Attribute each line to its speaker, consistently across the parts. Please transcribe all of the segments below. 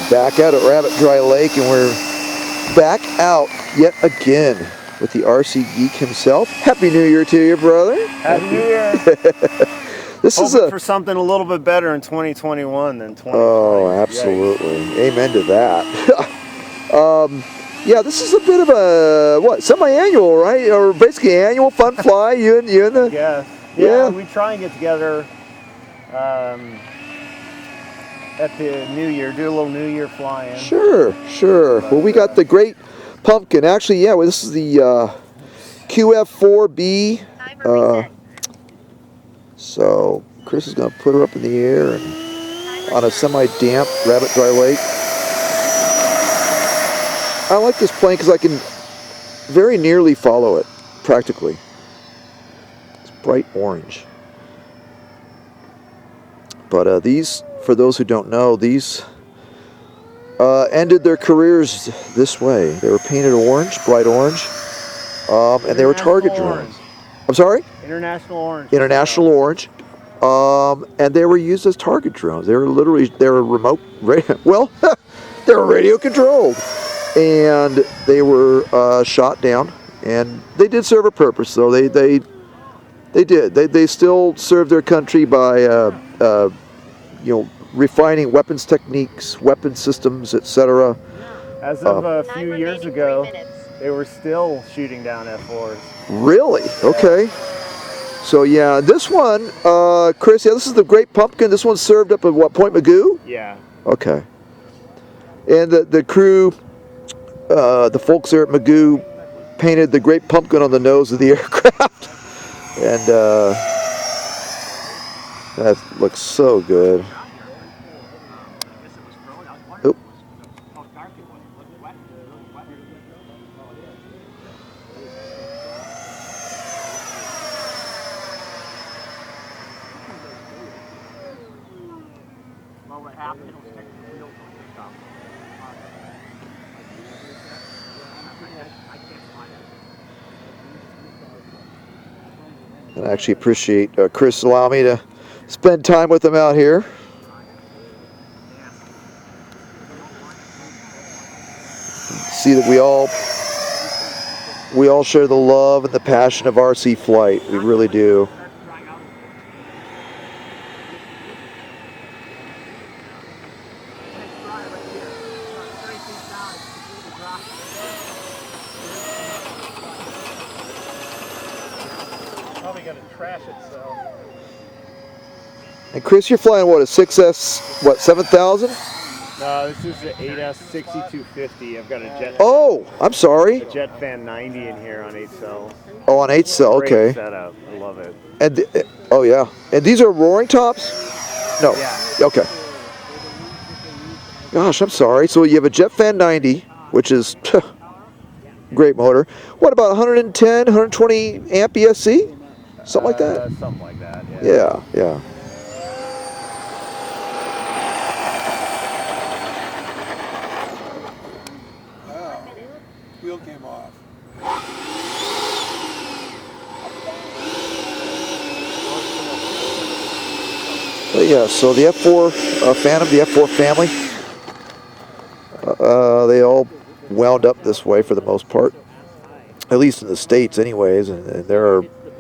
Speaker 1: back out at Rabbit Dry Lake, and we're back out yet again with the RC Geek himself. Happy New Year to you, brother.
Speaker 2: Happy New Year.
Speaker 1: This is
Speaker 2: for something a little bit better in 2021 than 2020.
Speaker 1: Oh, absolutely. Yikes. Amen to that. Yeah, this is a bit of a semi-annual, right? Or basically annual fun fly. You and the
Speaker 2: yeah. We try and get together at the New Year, do a little New Year fly-in.
Speaker 1: Sure. Well, we got the Great Pumpkin. Actually, yeah, well, this is the QF-4B. So Chris is going to put her up in the air and on a semi-damp Rabbit Dry Lake. I like this plane because I can very nearly follow it, practically. It's bright orange. But these, for those who don't know, these ended their careers this way. They were painted orange, bright orange, and they were target drones. I'm sorry?
Speaker 2: International orange.
Speaker 1: International orange. And they were used as target drones. They were remote, well, they were radio controlled. And they were shot down, and they did serve a purpose, though. They still served their country by refining weapons techniques, weapon systems, etc.
Speaker 2: As of a few years ago, they were still shooting down F-4s.
Speaker 1: Really? Okay. So yeah, this one, Chris, yeah, this is the Great Pumpkin. This one's served up at what, Point Magoo?
Speaker 2: Yeah.
Speaker 1: Okay. And the crew, the folks there at Magoo painted the Great Pumpkin on the nose of the aircraft. And that looks so good. Oop. And I actually appreciate Chris allowing me to spend time with him out here. See that we all share the love and the passion of RC flight. We really do.
Speaker 2: Probably going to trash itself.
Speaker 1: And Chris, you're flying what, a 6S, what, 7000?
Speaker 2: No, this is the 8S 6250. I've got a Jet.
Speaker 1: Oh, I'm sorry.
Speaker 2: A Jet Fan 90 in here on 8-cell.
Speaker 1: Oh, on 8-cell, okay.
Speaker 2: Great setup. I love it.
Speaker 1: And oh yeah, and these are roaring tops? No.
Speaker 2: Yeah.
Speaker 1: Okay. Gosh, I'm sorry. So you have a Jet Fan 90, which is great motor. What about 110, 120 amp ESC? Something like that?
Speaker 2: Something like that, yeah.
Speaker 1: Yeah.
Speaker 3: Wow. Wheel came off.
Speaker 1: But yeah, so the F4 Phantom, the F4 family, they all wound up this way for the most part, at least in the States anyways, and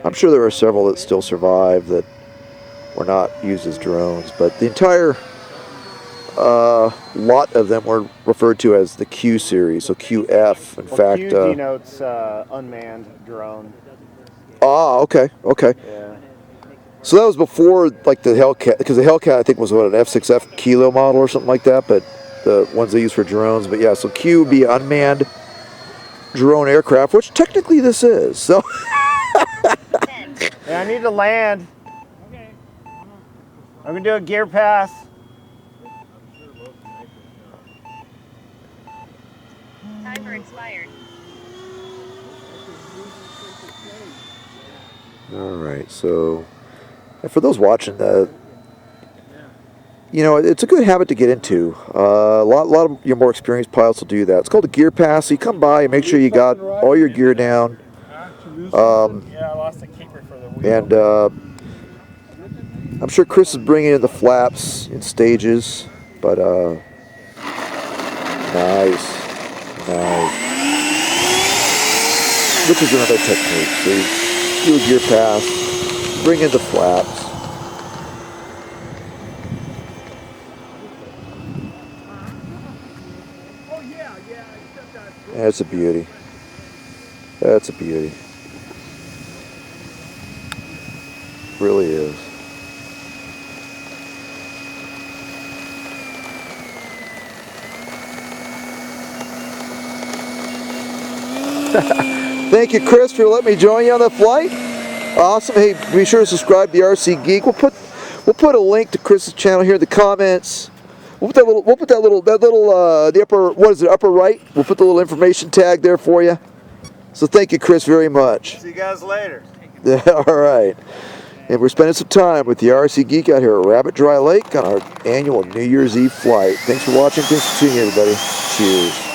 Speaker 1: I'm sure there are several that still survive that were not used as drones, but the entire lot of them were referred to as the Q series, so QF, in fact.
Speaker 2: Q denotes unmanned drone.
Speaker 1: Ah, okay.
Speaker 2: Yeah.
Speaker 1: So that was before, like, the Hellcat, because the Hellcat, I think, was what, an F6F Kilo model or something like that, but the ones they use for drones. But yeah, so Q would be unmanned drone aircraft, which technically this is. So.
Speaker 2: Yeah, I need to land. Okay. I'm gonna do a gear pass.
Speaker 4: Timer expired.
Speaker 1: All right, so and for those watching, it's a good habit to get into. A lot of your more experienced pilots will do that. It's called a gear pass. So you come by and make sure you got all your gear down.
Speaker 2: Yeah, I lost the keeper for the wheel.
Speaker 1: And I'm sure Chris is bringing in the flaps in stages, but Nice. Nice. Which is another technique. So you do a gear pass, bring in the flaps. That's a beauty. That's a beauty. Really is. Thank you, Chris, for letting me join you on the flight. Awesome. Hey, be sure to subscribe to the RC Geek. We'll put a link to Chris's channel here in the comments. We'll put that little the upper, what is it, upper right? We'll put the little information tag there for you. So thank you, Chris, very much.
Speaker 2: See you guys later.
Speaker 1: All right. And we're spending some time with the RC Geek out here at Rabbit Dry Lake on our annual New Year's Eve flight. Thanks for watching. Thanks for tuning in, everybody. Cheers.